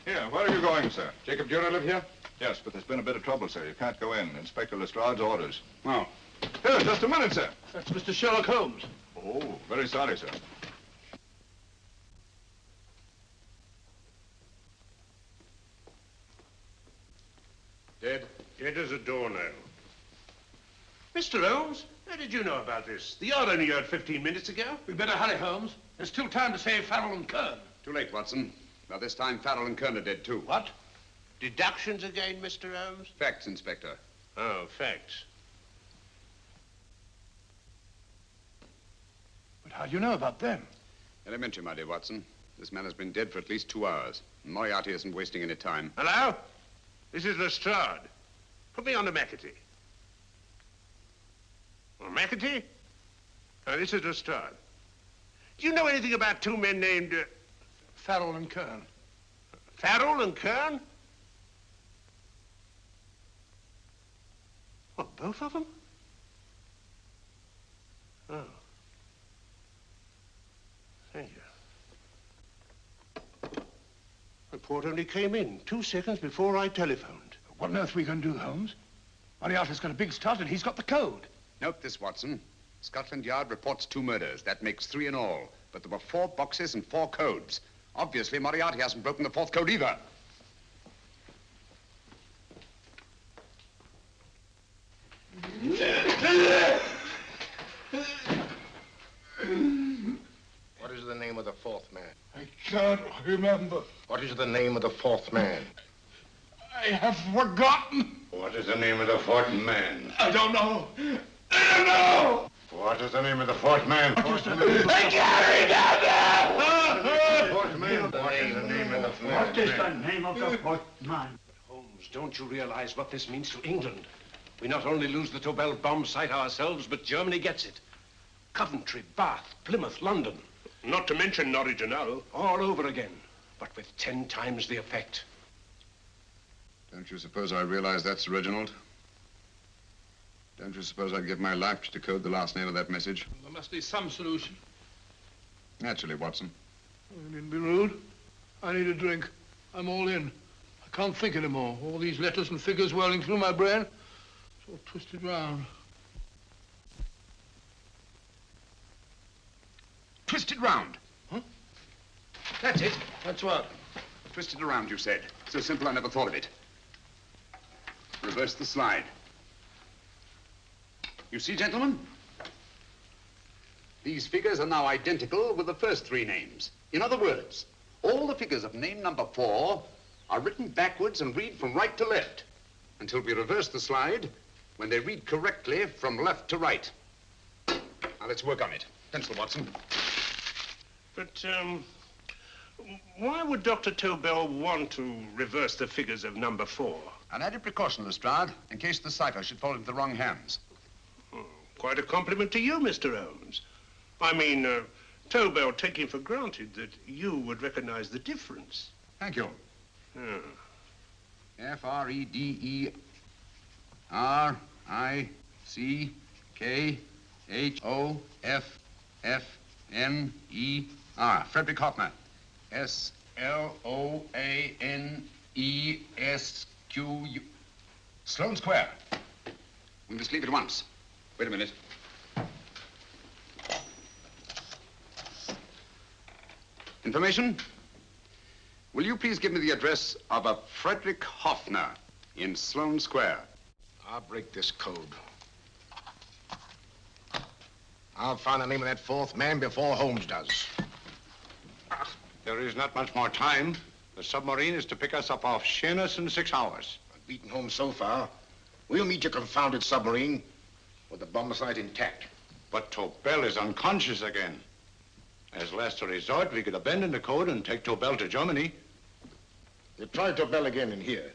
Here, where are you going, sir? Jacob Dürer live here? Yes, but there's been a bit of trouble, sir. You can't go in. Inspector Lestrade's orders. Oh. Here, just a minute, sir. That's Mr. Sherlock Holmes. Oh, very sorry, sir. Dead? Dead as a doornail. Mr. Holmes, how did you know about this? The yard only heard 15 minutes ago. We'd better hurry, Holmes. There's still time to save Farrell and Kern. Too late, Watson. By this time, Farrell and Kern are dead, too. What? Deductions again, Mr. Holmes? Facts, Inspector. Oh, facts. But how do you know about them? Elementary, my dear Watson. This man has been dead for at least 2 hours. Moriarty isn't wasting any time. Hello? This is Lestrade. Put me on to McAtee. Well, McAtee? Oh, this is Lestrade. Do you know anything about 2 men named... Farrell and Kern. Farrell and Kern? What, both of them? Oh. Thank you. Report only came in 2 seconds before I telephoned. What on earth are we going to do, Holmes? Moriarty's got a big start and he's got the code. Note this, Watson. Scotland Yard reports 2 murders. That makes 3 in all. But there were 4 boxes and 4 codes. Obviously, Moriarty hasn't broken the 4th code either. What is the name of the 4th man? I can't remember. What is the name of the 4th man? I have forgotten. What is the name of the 4th man? I don't know. I don't know. What is the name of the 4th man? I can't remember. 4th man. What is the name of the 4th man? What is the name of the 4th man? Holmes, don't you realize what this means to England? We not only lose the Tobel bomb site ourselves, but Germany gets it. Coventry, Bath, Plymouth, London. Not to mention Norwich and Hull. All over again, but with 10 times the effect. Don't you suppose I realize that's Reginald? Don't you suppose I'd give my life to decode the last name of that message? There must be some solution. Naturally, Watson. I needn't be rude. I need a drink. I'm all in. I can't think anymore. All these letters and figures whirling through my brain. It's all twisted round. Twisted round. Huh? That's it. That's what? Twisted around, you said. So simple, I never thought of it. Reverse the slide. You see, gentlemen? These figures are now identical with the first 3 names. In other words, all the figures of name number 4 are written backwards and read from right to left until we reverse the slide when they read correctly from left to right. Now, let's work on it. Pencil, Watson. But, Why would Dr. Tobel want to reverse the figures of number 4? An added precaution, Lestrade, in case the cipher should fall into the wrong hands. Quite a compliment to you, Mr. Holmes. I mean, Tobel taking for granted that you would recognize the difference. Thank you. F-R-E-D-E-R-I-C-K-H-O-F-F-N-E-R. Frederick Hoffner. S-L-O-A-N-E-S-Q-U. Sloane Square. We must leave at once. Wait a minute. Information? Will you please give me the address of a Frederick Hoffner in Sloane Square? I'll break this code. I'll find the name of that fourth man before Holmes does. There is not much more time. The submarine is to pick us up off Sheerness in 6 hours. I've beaten Holmes so far. We'll meet your confounded submarine with the bomb site intact. But Tobel is unconscious again. As last resort, we could abandon the code and take Tobel to Germany. You try Tobel again in here.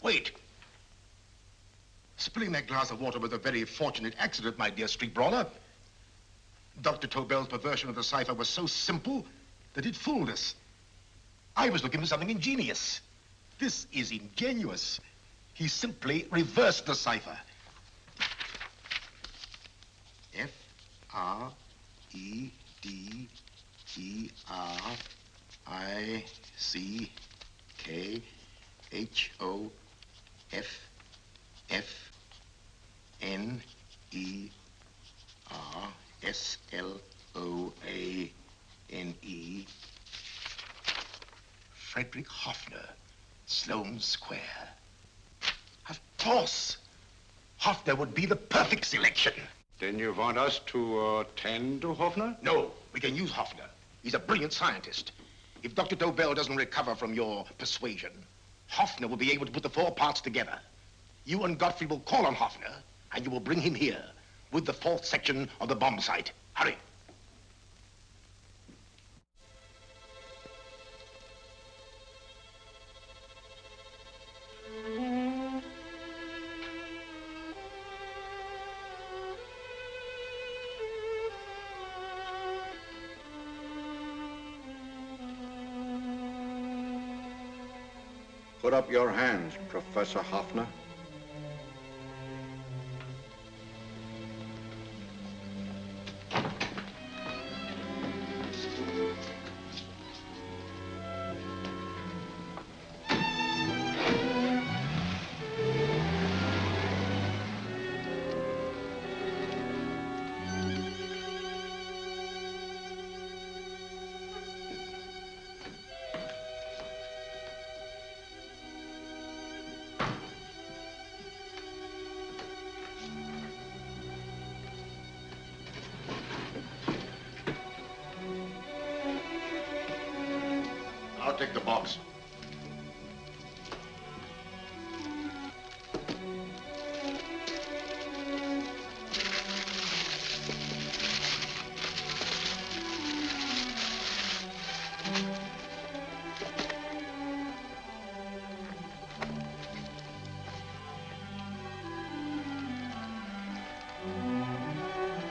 Wait. Spilling that glass of water was a very fortunate accident, my dear street brawler. Dr. Tobel's perversion of the cipher was so simple that it fooled us. I was looking for something ingenious. This is ingenuous. He simply reversed the cipher. F-R-E-D-E-R-I-C-K-H-O-F-F-N-E-R-S-L-O-A-N-E. Frederick Hoffner, Sloane Square. Of course. Hoffner would be the perfect selection. Then you want us to attend to Hoffner? No, we can use Hoffner. He's a brilliant scientist. If Dr. Tobel doesn't recover from your persuasion, Hoffner will be able to put the 4 parts together. You and Godfrey will call on Hoffner, and you will bring him here with the 4th section of the bomb site. Hurry. Put up your hands, Professor Hoffner. I'll take the box.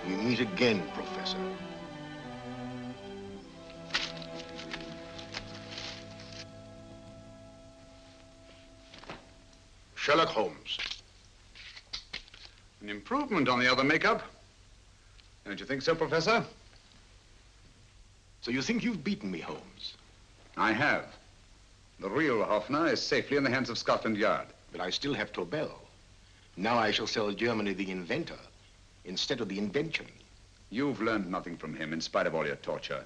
We meet again, Professor. Sherlock Holmes. An improvement on the other makeup. Don't you think so, Professor? So you think you've beaten me, Holmes? I have. The real Hoffner is safely in the hands of Scotland Yard. But I still have Tobel. Now I shall sell Germany the inventor instead of the invention. You've learned nothing from him in spite of all your torture.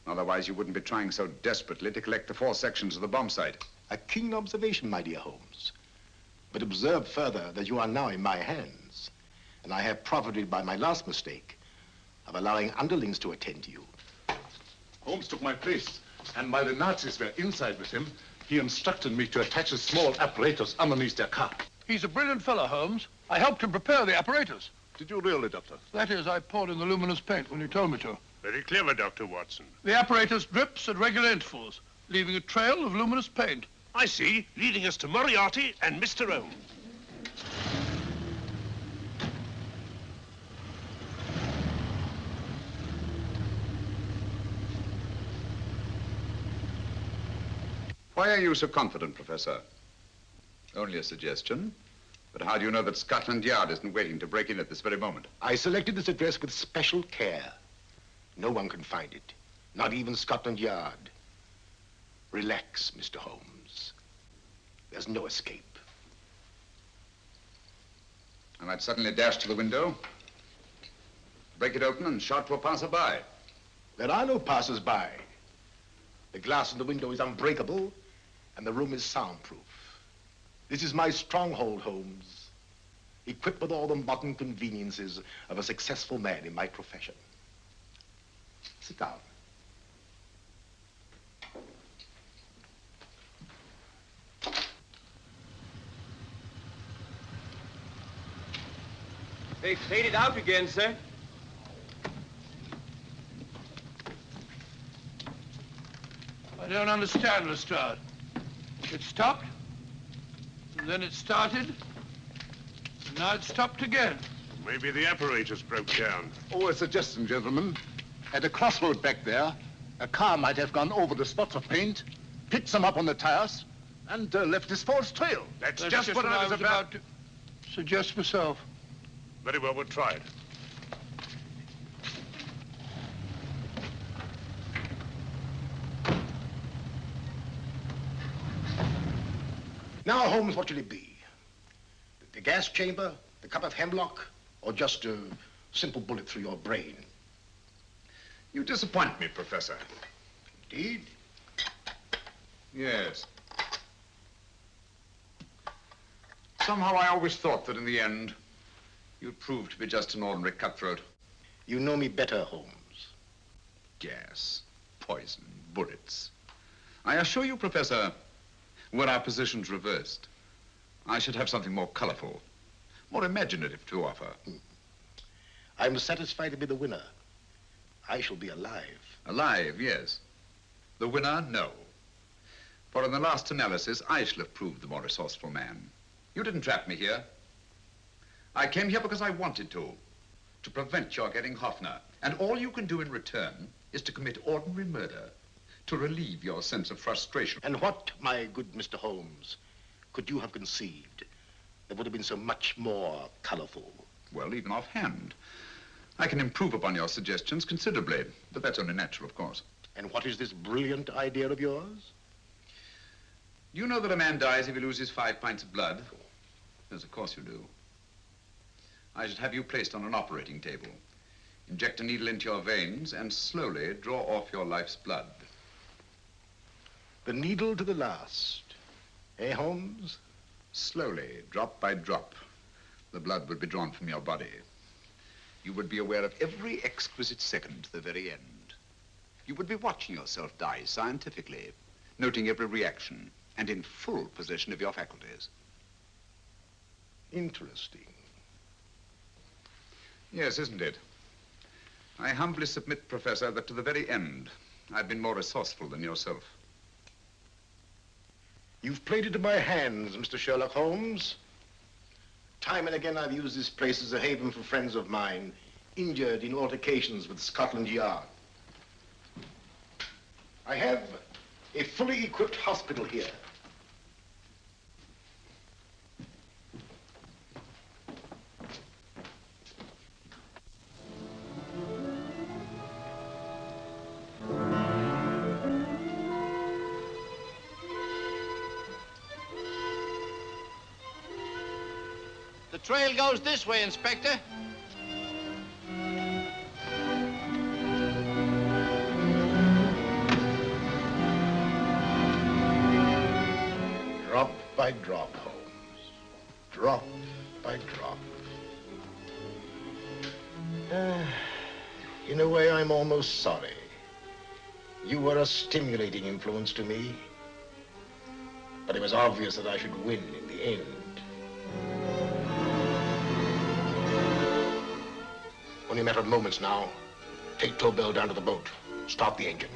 Otherwise, you wouldn't be trying so desperately to collect the 4 sections of the bomb site. A keen observation, my dear Holmes. But observe further that you are now in my hands, and I have profited by my last mistake of allowing underlings to attend to you. Holmes took my place, and while the Nazis were inside with him, he instructed me to attach a small apparatus underneath their car. He's a brilliant fellow, Holmes. I helped him prepare the apparatus. Did you really, Doctor? That is, I poured in the luminous paint when you told me to. Very clever, Dr. Watson. The apparatus drips at regular intervals, leaving a trail of luminous paint. I see, leading us to Moriarty and Mr. Holmes. Why are you so confident, Professor? Only a suggestion. But how do you know that Scotland Yard isn't waiting to break in at this very moment? I selected this address with special care. No one can find it, not even Scotland Yard. Relax, Mr. Holmes. There's no escape. I might suddenly dash to the window, break it open, and shout to a passerby. There are no passers-by. The glass in the window is unbreakable, and the room is soundproof. This is my stronghold, Holmes, equipped with all the modern conveniences of a successful man in my profession. Sit down. They faded out again, sir. I don't understand, Lestrade. It stopped, and then it started, and now it stopped again. Maybe the apparatus broke down. Oh, a suggestion, gentlemen. At a crossroad back there, a car might have gone over the spots of paint, picked some up on the tires, and left this false trail. That's just what I was about to suggest myself. Very well, we'll try it. Now, Holmes, what should it be? The gas chamber, the cup of hemlock, or just a simple bullet through your brain? You disappoint me, Professor. Indeed? Yes. Somehow I always thought that in the end, you'd prove to be just an ordinary cutthroat. You know me better, Holmes. Gas, poison, bullets. I assure you, Professor, were our positions reversed, I should have something more colorful, more imaginative to offer. I'm satisfied to be the winner. I shall be alive. Alive, yes. The winner, no. For in the last analysis, I shall have proved the more resourceful man. You didn't trap me here. I came here because I wanted to prevent your getting Hoffner. And all you can do in return is to commit ordinary murder, to relieve your sense of frustration. And what, my good Mr. Holmes, could you have conceived that would have been so much more colorful? Well, even offhand, I can improve upon your suggestions considerably, but that's only natural, of course. And what is this brilliant idea of yours? You know that a man dies if he loses 5 pints of blood? Yes, of course you do. I should have you placed on an operating table, inject a needle into your veins, and slowly draw off your life's blood. The needle to the last. Eh, Holmes? Slowly, drop by drop, the blood would be drawn from your body. You would be aware of every exquisite second to the very end. You would be watching yourself die scientifically, noting every reaction, and in full possession of your faculties. Interesting. Yes, isn't it? I humbly submit, Professor, that to the very end, I've been more resourceful than yourself. You've played into my hands, Mr. Sherlock Holmes. Time and again, I've used this place as a haven for friends of mine, injured in altercations with Scotland Yard. I have a fully equipped hospital here. The trail goes this way, Inspector. Drop by drop, Holmes. Drop by drop. In a way, I'm almost sorry. You were a stimulating influence to me. But it was obvious that I should win in the end. Only a matter of moments now. Take Tobel down to the boat. Start the engine.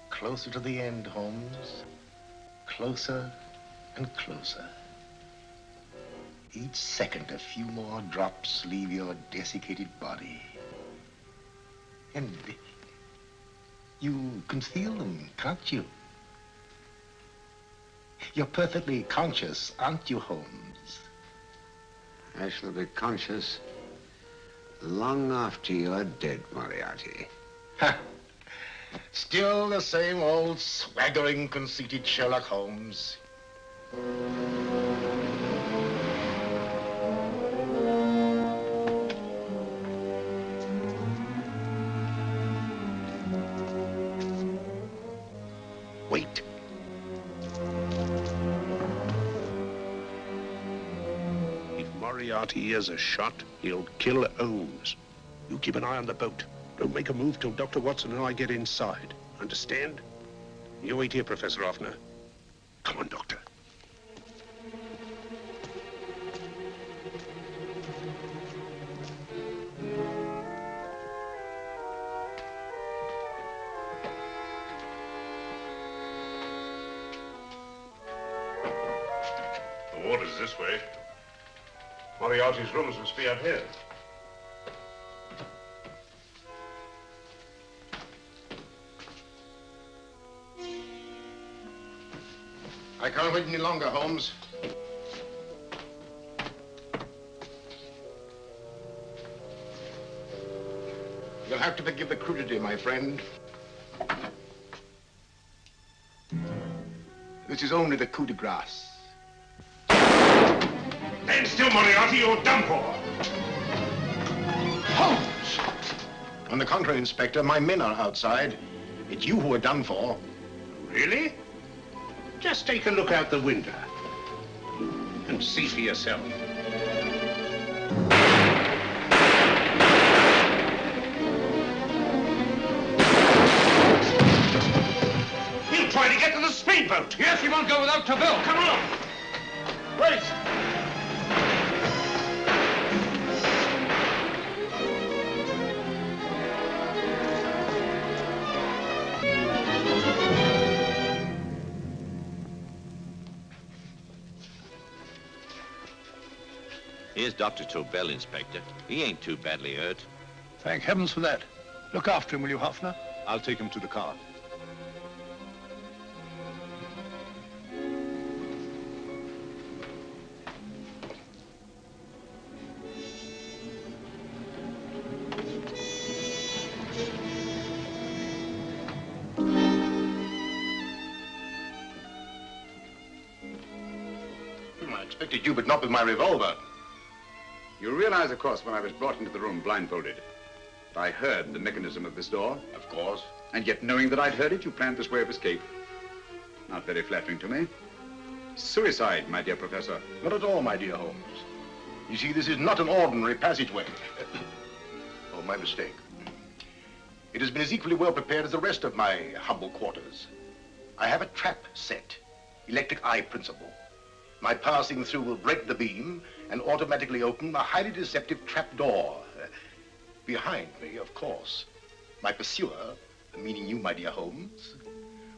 Closer to the end, Holmes. Closer and closer. Each second, a few more drops leave your desiccated body. And you can feel them, can't you? You're perfectly conscious, aren't you, Holmes? I shall be conscious long after you're dead, Moriarty. Ha! Still the same old swaggering, conceited Sherlock Holmes. Wait. If Moriarty hears a shot, he'll kill Holmes. You keep an eye on the boat. Don't make a move till Dr. Watson and I get inside. Understand? You wait here, Professor Offner. Come on, Doctor. The water's this way. Moriarty's rooms must be up here. I can't wait any longer, Holmes. You'll have to forgive the crudity, my friend. This is only the coup de grace. Stand still, Moriarty, you're done for. Holmes! On the contrary, Inspector, my men are outside. It's you who are done for. Really? Just take a look out the window and see for yourself. He'll try to get to the speedboat. Yes, he won't go without Tobel. Come on. Wait. Here's Dr. Tobel, Inspector. He ain't too badly hurt. Thank heavens for that. Look after him, will you, Hoffner? I'll take him to the car. I expected you, but not with my revolver. You realize, of course, when I was brought into the room blindfolded, that I heard the mechanism of this door? Of course. And yet, knowing that I'd heard it, you planned this way of escape. Not very flattering to me. Suicide, my dear Professor. Not at all, my dear Holmes. You see, this is not an ordinary passageway. Oh, my mistake. It has been as equally well prepared as the rest of my humble quarters. I have a trap set, electric eye principle. My passing through will break the beam and automatically open a highly deceptive trap door. Behind me, of course, my pursuer, meaning you, my dear Holmes,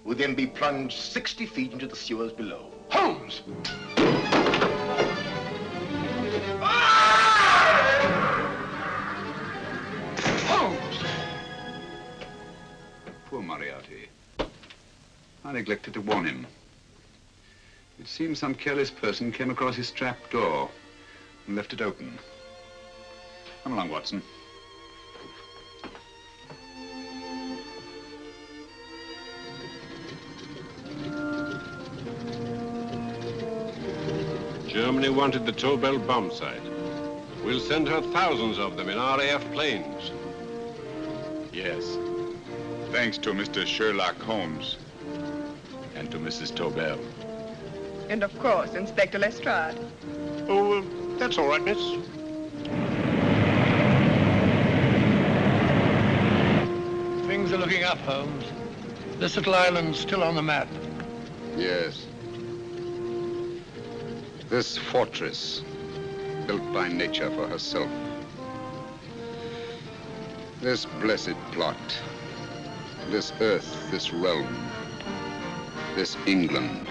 will then be plunged 60 feet into the sewers below. Holmes! Holmes! Poor Moriarty. I neglected to warn him. It seems some careless person came across his trap door and left it open. Come along, Watson. Germany wanted the Tobel bomb site. We'll send her thousands of them in RAF planes. Yes. Thanks to Mr. Sherlock Holmes and to Mrs. Tobel. And of course, Inspector Lestrade. Oh, that's all right, miss. Things are looking up, Holmes. This little island's still on the map. Yes. This fortress, built by nature for herself. This blessed plot. This earth, this realm. This England.